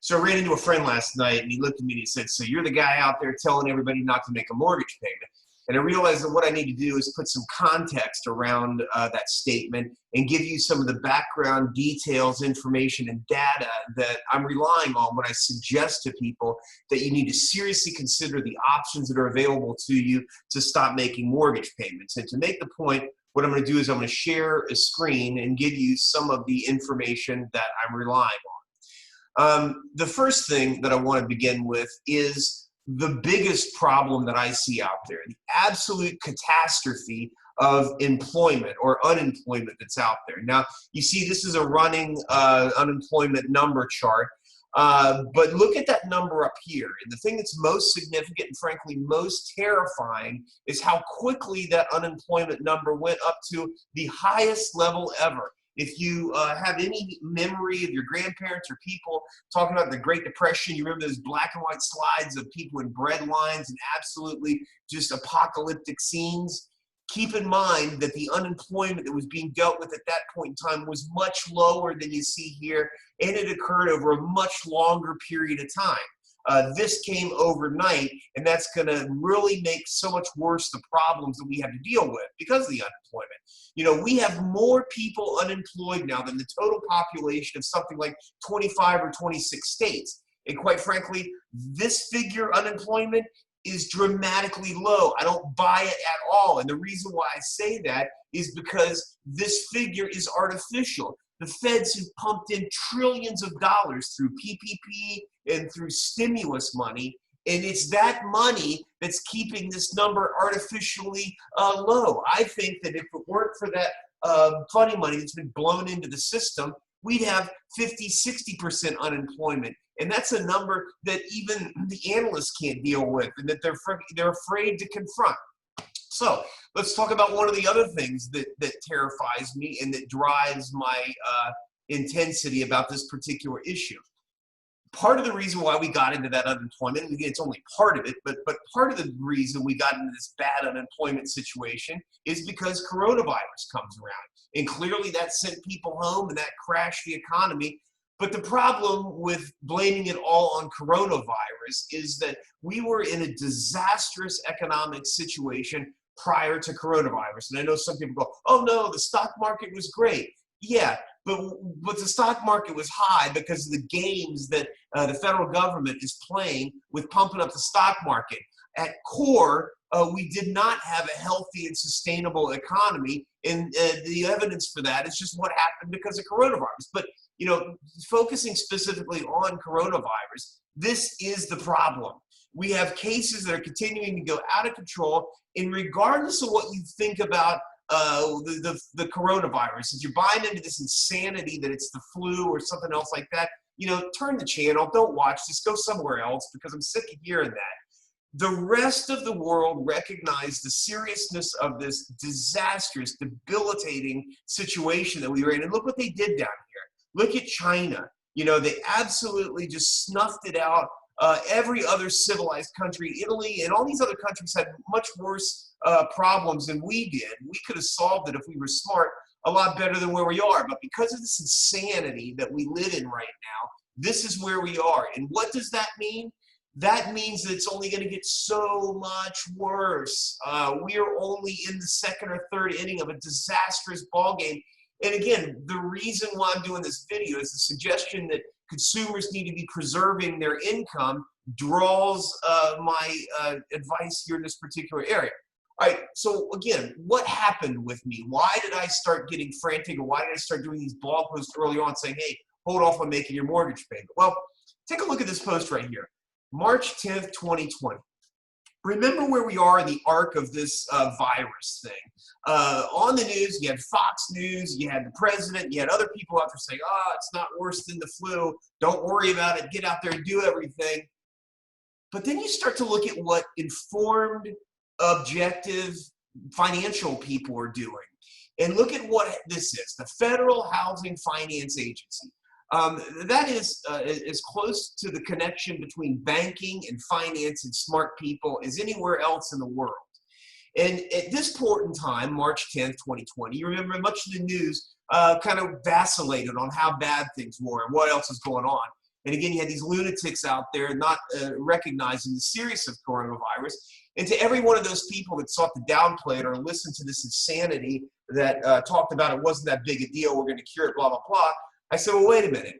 So I ran into a friend last night, and he looked at me and he said, "So you're the guy out there telling everybody not to make a mortgage payment?" And I realized that what I need to do is put some context around that statement and give you some of the background details, information, and data that I'm relying on when I suggest to people that you need to seriously consider the options that are available to you to stop making mortgage payments. And to make the point, what I'm going to do is I'm going to share a screen and give you some of the information that I'm relying on. The first thing that I want to begin with is the biggest problem that I see out there, the absolute catastrophe of employment or unemployment that's out there. Now, you see this is a running unemployment number chart, but look at that number up here. And the thing that's most significant and frankly most terrifying is how quickly that unemployment number went up to the highest level ever. If you have any memory of your grandparents or people talking about the Great Depression, you remember those black and white slides of people in bread lines and absolutely just apocalyptic scenes? Keep in mind that the unemployment that was being dealt with at that point in time was much lower than you see here, and it occurred over a much longer period of time. This came overnight, and that's going to really make so much worse the problems that we have to deal with because of the unemployment. You know, we have more people unemployed now than the total population of something like 25 or 26 states. And quite frankly, this figure, unemployment, is dramatically low. I don't buy it at all. And the reason why I say that is because this figure is artificial. The feds have pumped in trillions of dollars through PPP and through stimulus money, and it's that money that's keeping this number artificially low. I think that if it weren't for that funny money that's been blown into the system, we'd have 50, 60% unemployment. And that's a number that even the analysts can't deal with and that they're afraid to confront. So let's talk about one of the other things that terrifies me and that drives my intensity about this particular issue. Part of the reason why we got into that unemployment, and again, it's only part of it, but part of the reason we got into this bad unemployment situation is because coronavirus comes around. And clearly that sent people home and that crashed the economy. But the problem with blaming it all on coronavirus is that we were in a disastrous economic situation prior to coronavirus. And I know some people go, "Oh no, the stock market was great." Yeah, but the stock market was high because of the games that the federal government is playing with pumping up the stock market. At core, we did not have a healthy and sustainable economy, and the evidence for that is just what happened because of coronavirus. But you know, focusing specifically on coronavirus, this is the problem. We have cases that are continuing to go out of control, and regardless of what you think about the coronavirus, if you're buying into this insanity that it's the flu or something else like that, you know, turn the channel, don't watch this, go somewhere else, because I'm sick of hearing that. The rest of the world recognized the seriousness of this disastrous, debilitating situation that we were in, and look what they did down here. Look at China. You know, they absolutely just snuffed it out. Every other civilized country, Italy, and all these other countries had much worse problems than we did. We could have solved it if we were smart a lot better than where we are. But because of this insanity that we live in right now, this is where we are. And what does that mean? That means that it's only going to get so much worse. We are only in the second or third inning of a disastrous ball game. And again, the reason why I'm doing this video is the suggestion that consumers need to be preserving their income draws my advice here in this particular area. All right, so again, what happened with me? Why did I start getting frantic, or why did I start doing these blog posts early on saying, hey, hold off on making your mortgage payment? Well, take a look at this post right here. March 10th, 2020. Remember where we are in the arc of this virus thing. On the news, you had Fox News, you had the president, you had other people out there saying, oh, it's not worse than the flu. Don't worry about it. Get out there and do everything. But then you start to look at what informed, objective, financial people are doing. And look at what this is, the Federal Housing Finance Agency. That is as close to the connection between banking and finance and smart people as anywhere else in the world. And at this point in time, March 10th, 2020, you remember much of the news kind of vacillated on how bad things were and what else is going on. And again, you had these lunatics out there not recognizing the seriousness of coronavirus. And to every one of those people that sought to downplay it or listen to this insanity that talked about it wasn't that big a deal, we're going to cure it, blah, blah, blah, I said, well, wait a minute.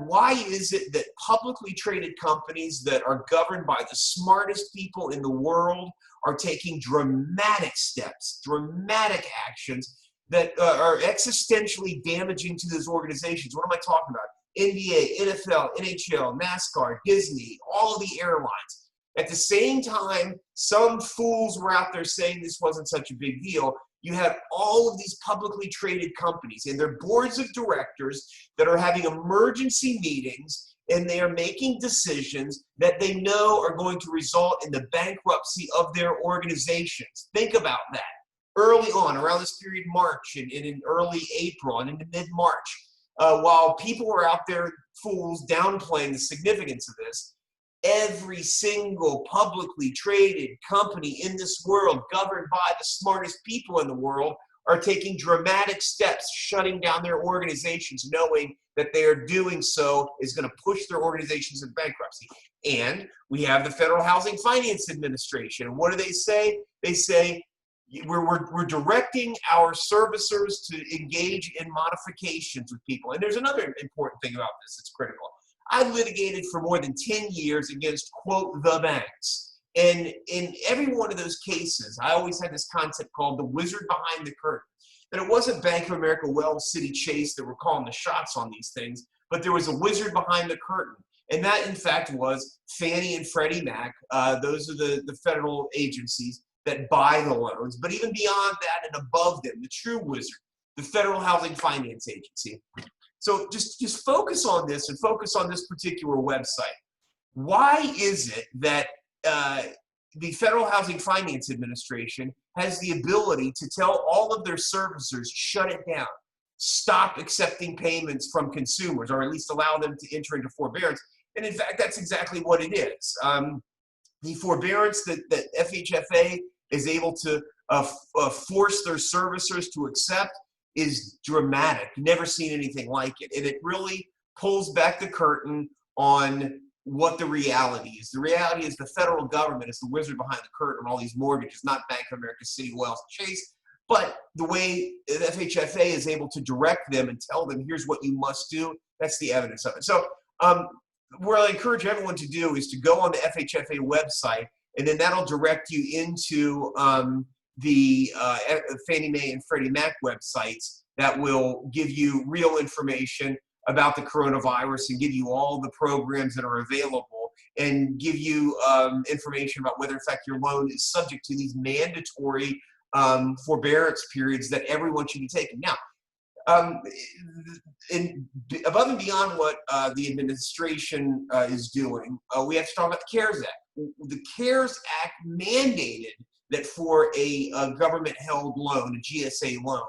Why is it that publicly traded companies that are governed by the smartest people in the world are taking dramatic steps, dramatic actions that are existentially damaging to those organizations? What am I talking about? NBA, NFL, NHL, NASCAR, Disney, all of the airlines. At the same time, some fools were out there saying this wasn't such a big deal. You have all of these publicly traded companies and their boards of directors that are having emergency meetings, and they are making decisions that they know are going to result in the bankruptcy of their organizations. Think about that. Early on, around this period, March and in early April and into mid-March, while people were out there, fools, downplaying the significance of this, every single publicly traded company in this world, governed by the smartest people in the world, are taking dramatic steps, shutting down their organizations, knowing that they are doing so is going to push their organizations in bankruptcy. And we have the Federal Housing Finance Administration. And what do they say? They say, we're directing our servicers to engage in modifications with people. And there's another important thing about this that's critical. I litigated for more than 10 years against, quote, the banks. And in every one of those cases, I always had this concept called the wizard behind the curtain. And it wasn't Bank of America, Wells, City, Chase that were calling the shots on these things, but there was a wizard behind the curtain. And that, in fact, was Fannie and Freddie Mac. Those are the federal agencies that buy the loans. But even beyond that and above them, the true wizard, the Federal Housing Finance Agency. So just focus on this and focus on this particular website. Why is it that the Federal Housing Finance Administration has the ability to tell all of their servicers, shut it down, stop accepting payments from consumers, or at least allow them to enter into forbearance? And in fact, that's exactly what it is. The forbearance that FHFA is able to force their servicers to accept is dramatic. Never seen anything like it. And it really pulls back the curtain on what the reality is. The reality is the federal government is the wizard behind the curtain on all these mortgages, not Bank of America, Citi, Wells, Chase. But the way FHFA is able to direct them and tell them, here's what you must do, that's the evidence of it. So what I encourage everyone to do is to go on the FHFA website, and then that'll direct you into the Fannie Mae and Freddie Mac websites that will give you real information about the coronavirus and give you all the programs that are available and give you information about whether, in fact, your loan is subject to these mandatory forbearance periods that everyone should be taking. Now, above and beyond what the administration is doing, we have to talk about the CARES Act. The CARES Act mandated that for a government-held loan, a GSA loan,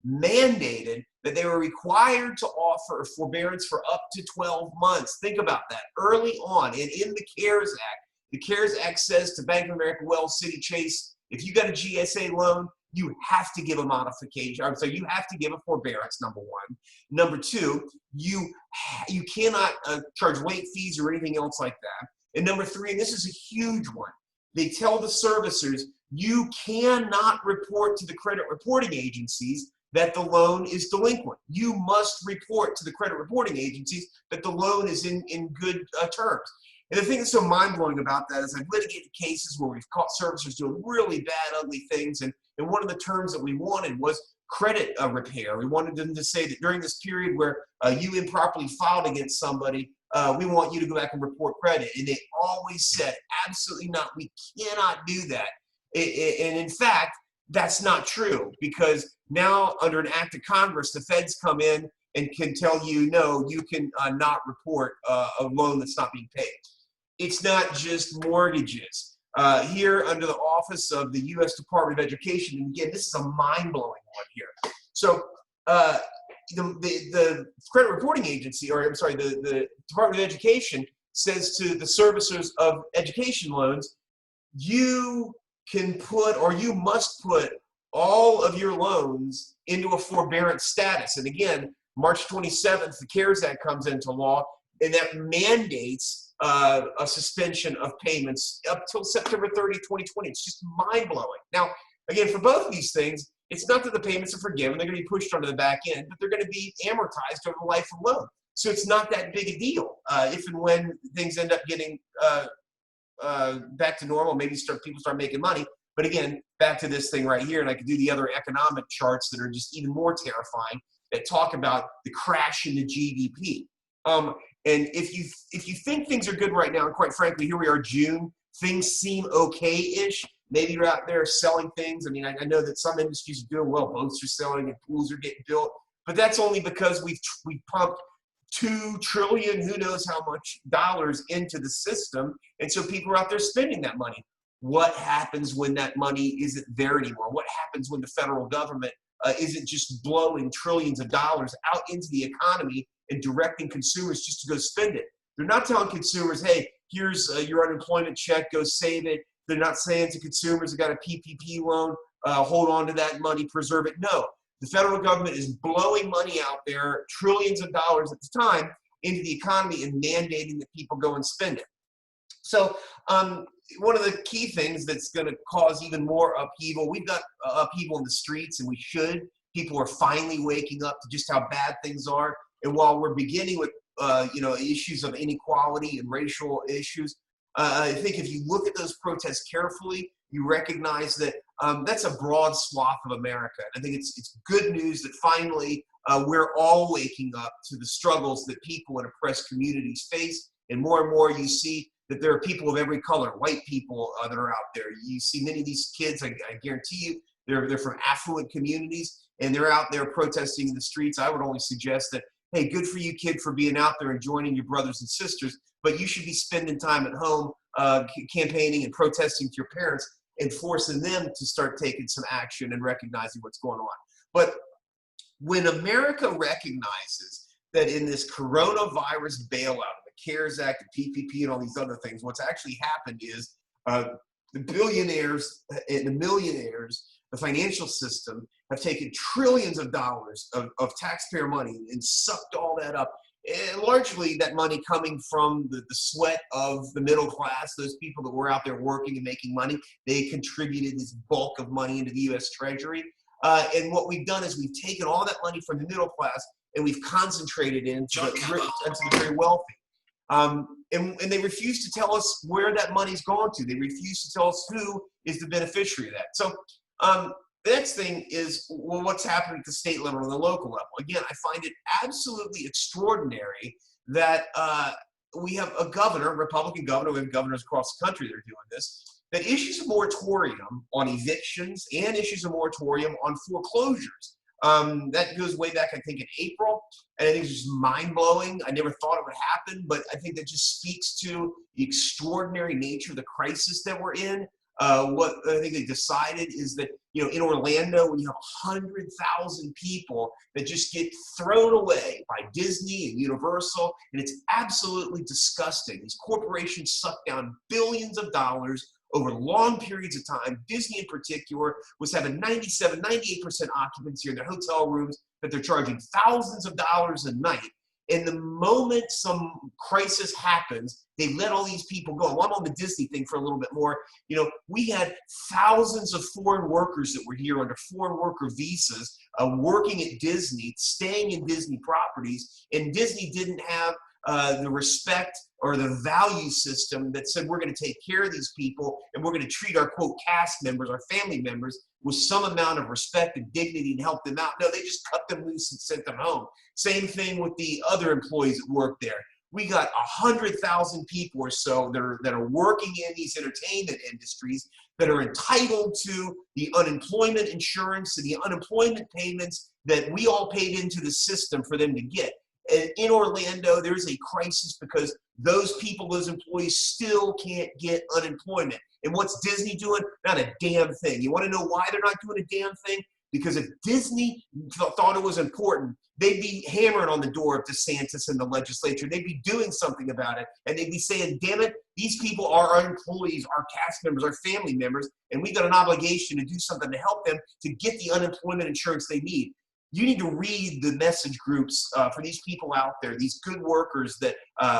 mandated that they were required to offer forbearance for up to 12 months. Think about that. Early on, and in the CARES Act says to Bank of America, Wells, City, Chase, if you got a GSA loan, you have to give a modification. So you have to give a forbearance, number one. Number two, you cannot charge late fees or anything else like that. And number three, and this is a huge one, they tell the servicers, you cannot report to the credit reporting agencies that the loan is delinquent. You must report to the credit reporting agencies that the loan is in good terms. And the thing that's so mind-blowing about that is I've litigated cases where we've caught servicers doing really bad, ugly things, and one of the terms that we wanted was credit repair. We wanted them to say that during this period where you improperly filed against somebody, we want you to go back and report credit. And they always said, absolutely not, we cannot do that. And in fact, that's not true, because now under an act of Congress, the feds come in and can tell you, no, you can not report a loan that's not being paid. It's not just mortgages. Here under the office of the U.S. Department of Education, and again, this is a mind-blowing one here. So the credit reporting agency, or I'm sorry, the Department of Education says to the servicers of education loans, you can put, or you must put, all of your loans into a forbearance status. And again, March 27th, the CARES Act comes into law. and that mandates a suspension of payments up till September 30, 2020. It's just mind-blowing. Now, again, for both of these things, it's not that the payments are forgiven. They're going to be pushed onto the back end, but they're going to be amortized over the life of the loan. So it's not that big a deal. If and when things end up getting back to normal, maybe people start making money. But again, back to this thing right here, and I could do the other economic charts that are just even more terrifying that talk about the crash in the GDP. And if you think things are good right now, and quite frankly, here we are, June, things seem okay-ish. Maybe you're out there selling things. I mean, I know that some industries are doing well. Boats are selling and pools are getting built. But that's only because we pumped $2 trillion, who knows how much, dollars into the system. And so people are out there spending that money. What happens when that money isn't there anymore? What happens when the federal government isn't just blowing trillions of dollars out into the economy and directing consumers just to go spend it? They're not telling consumers, hey, here's your unemployment check, go save it. They're not saying to consumers, they got a PPP loan, hold on to that money, preserve it. No, the federal government is blowing money out there, trillions of dollars at the time, into the economy and mandating that people go and spend it. So one of the key things that's going to cause even more upheaval, we've got upheaval in the streets, and we should. People are finally waking up to just how bad things are. And while we're beginning with issues of inequality and racial issues, I think if you look at those protests carefully, you recognize that that's a broad swath of America. And I think it's good news that finally we're all waking up to the struggles that people in oppressed communities face. And more you see that there are people of every color, white people that are out there. You see many of these kids, I guarantee you, they're from affluent communities, and they're out there protesting in the streets. I would only suggest that, hey, good for you, kid, for being out there and joining your brothers and sisters, but you should be spending time at home campaigning and protesting to your parents and forcing them to start taking some action and recognizing what's going on. But when America recognizes that in this coronavirus bailout, the CARES Act, the PPP, and all these other things, what's actually happened is the billionaires and the millionaires, the financial system, have taken trillions of dollars of taxpayer money and sucked all that up. And largely that money coming from the sweat of the middle class, those people that were out there working and making money. They contributed this bulk of money into the U.S. Treasury. And what we've done is we've taken all that money from the middle class and we've concentrated it into the very wealthy. And they refuse to tell us where that money's gone to. They refuse to tell us who is the beneficiary of that. So the next thing is, well, what's happening at the state level and the local level? Again, I find it absolutely extraordinary that we have a governor, Republican governor, we have governors across the country that are doing this, that issues a moratorium on evictions and issues a moratorium on foreclosures. That goes way back, I think, in April, and I think it's just mind-blowing. I never thought it would happen, but I think that just speaks to the extraordinary nature of the crisis that we're in. What I think they decided is that, in Orlando, when you have 100,000 people that just get thrown away by Disney and Universal, and it's absolutely disgusting. These corporations suck down billions of dollars over long periods of time. Disney in particular was having 97, 98% occupancy in their hotel rooms that they're charging thousands of dollars a night. And the moment some crisis happens, they let all these people go. Well, I'm on the Disney thing for a little bit more. We had thousands of foreign workers that were here under foreign worker visas, working at Disney, staying in Disney properties, and Disney didn't have the respect or the value system that said we're going to take care of these people and we're going to treat our, quote, cast members, our family members, with some amount of respect and dignity and help them out. No, they just cut them loose and sent them home. Same thing with the other employees that work there. We got 100,000 people or so that are working in these entertainment industries that are entitled to the unemployment insurance and the unemployment payments that we all paid into the system for them to get. And in Orlando, there's a crisis because those people, those employees, still can't get unemployment. And what's Disney doing? Not a damn thing. You want to know why they're not doing a damn thing? Because if Disney thought it was important, they'd be hammering on the door of DeSantis and the legislature. They'd be doing something about it. And they'd be saying, damn it, these people are our employees, our cast members, our family members, and we've got an obligation to do something to help them to get the unemployment insurance they need. you need to read the message groups for these people out there, these good workers that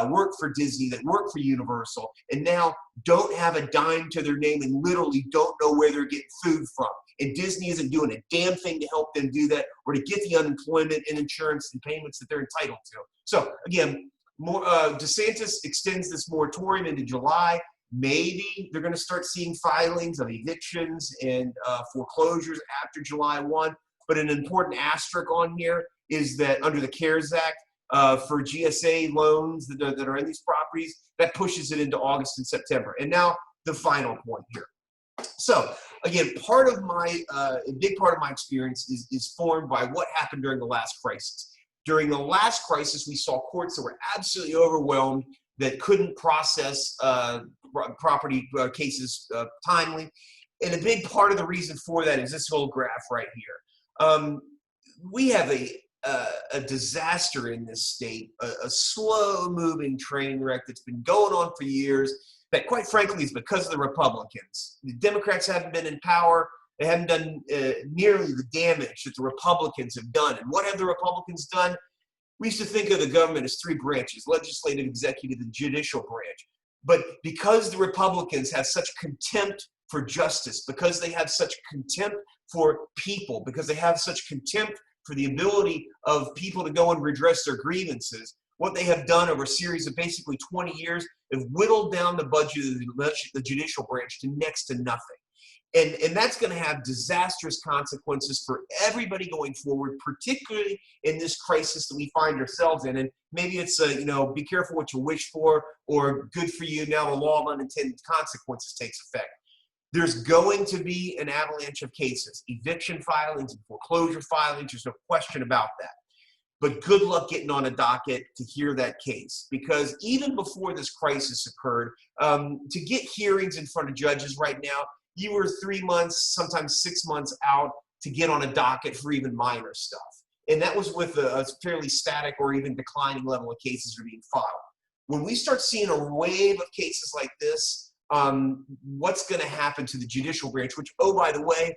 work for Disney, that work for Universal, and now don't have a dime to their name and literally don't know where they're getting food from. And Disney isn't doing a damn thing to help them do that or to get the unemployment and insurance and payments that they're entitled to. So again, DeSantis extends this moratorium into July. Maybe they're going to start seeing filings of evictions and foreclosures after July 1. But an important asterisk on here is that under the CARES Act, for GSA loans that are in these properties, that pushes it into August and September. And now the final point here. So again, a big part of my experience is formed by what happened during the last crisis. During the last crisis, we saw courts that were absolutely overwhelmed, that couldn't process property cases timely. And a big part of the reason for that is this little graph right here. We have a disaster in this state, a slow-moving train wreck that's been going on for years, that quite frankly is because of the Republicans. The Democrats haven't been in power. They haven't done nearly the damage that the Republicans have done. And what have the Republicans done? We used to think of the government as three branches: legislative, executive, and judicial branch. But because the Republicans have such contempt for justice, because they have such contempt for people, because they have such contempt for the ability of people to go and redress their grievances, what they have done over a series of basically 20 years have whittled down the budget of the judicial branch to next to nothing. And that's going to have disastrous consequences for everybody going forward, particularly in this crisis that we find ourselves in. And maybe it's, be careful what you wish for, or good for you, now the law of unintended consequences takes effect. There's going to be an avalanche of cases, eviction filings and foreclosure filings. There's no question about that. But good luck getting on a docket to hear that case, because even before this crisis occurred, to get hearings in front of judges right now, you were 3 months, sometimes 6 months out to get on a docket for even minor stuff. And that was with a fairly static or even declining level of cases are being filed. When we start seeing a wave of cases like this, what's going to happen to the judicial branch, which, oh, by the way,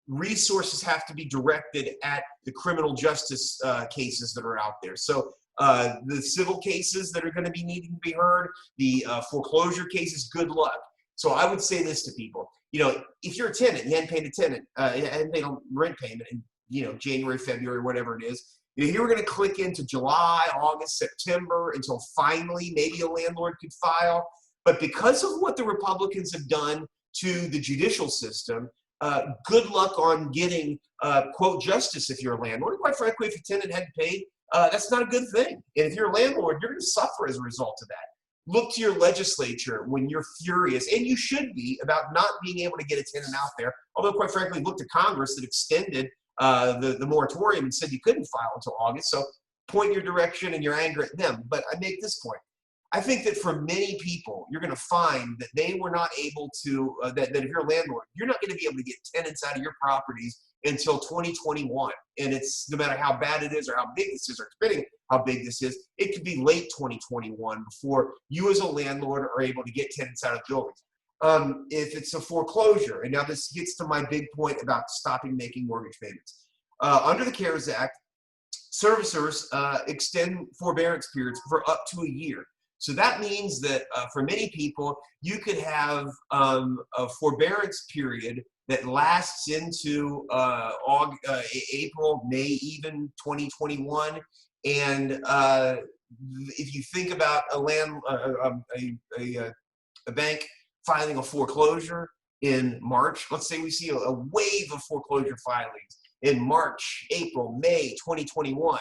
resources have to be directed at the criminal justice cases that are out there. So the civil cases that are going to be needing to be heard, the foreclosure cases, good luck. So I would say this to people: if you're a tenant, you hadn't paid a tenant, and they don't rent payment in January, February, whatever it is. You're going to click into July, August, September until finally maybe a landlord could file. But because of what the Republicans have done to the judicial system, good luck on getting, quote, justice if you're a landlord. Quite frankly, if your tenant hadn't paid, that's not a good thing. And if you're a landlord, you're going to suffer as a result of that. Look to your legislature when you're furious, and you should be, about not being able to get a tenant out there. Although, quite frankly, look to Congress that extended the moratorium and said you couldn't file until August. So point your direction and your anger at them. But I make this point. I think that for many people, you're going to find that they were not able to, that if you're a landlord, you're not going to be able to get tenants out of your properties until 2021. And it's no matter how bad it is or how big this is, or depending how big this is, it could be late 2021 before you as a landlord are able to get tenants out of buildings. If it's a foreclosure, and now this gets to my big point about stopping making mortgage payments. Under the CARES Act, servicers extend forbearance periods for up to a year. So that means that for many people, you could have a forbearance period that lasts into April, May, even 2021. And if you think about a bank filing a foreclosure in March, let's say we see a wave of foreclosure filings in March, April, May 2021.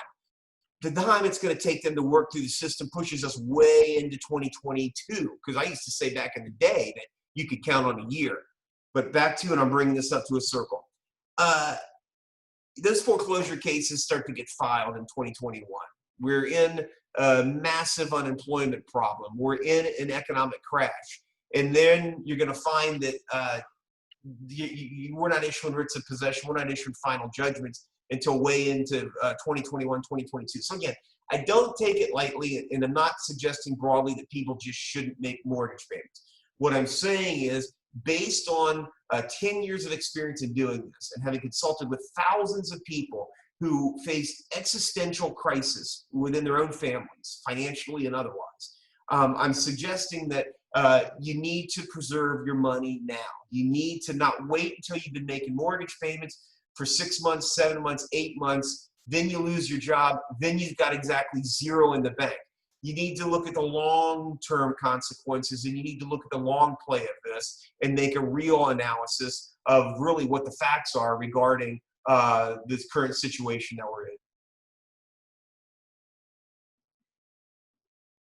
The time it's going to take them to work through the system pushes us way into 2022. Because I used to say back in the day that you could count on a year. But back to, and I'm bringing this up to a circle. Those foreclosure cases start to get filed in 2021. We're in a massive unemployment problem. We're in an economic crash. And then you're going to find that we're not issuing writs of possession. We're not issuing final judgments until way into 2021, 2022. So again, I don't take it lightly, and I'm not suggesting broadly that people just shouldn't make mortgage payments. What I'm saying is, based on 10 years of experience in doing this and having consulted with thousands of people who face existential crisis within their own families, financially and otherwise. I'm suggesting that you need to preserve your money now. You need to not wait until you've been making mortgage payments for 6 months, 7 months, 8 months. Then you lose your job. Then you've got exactly zero in the bank. You need to look at the long-term consequences, and you need to look at the long play of this and make a real analysis of really what the facts are regarding this current situation that we're in.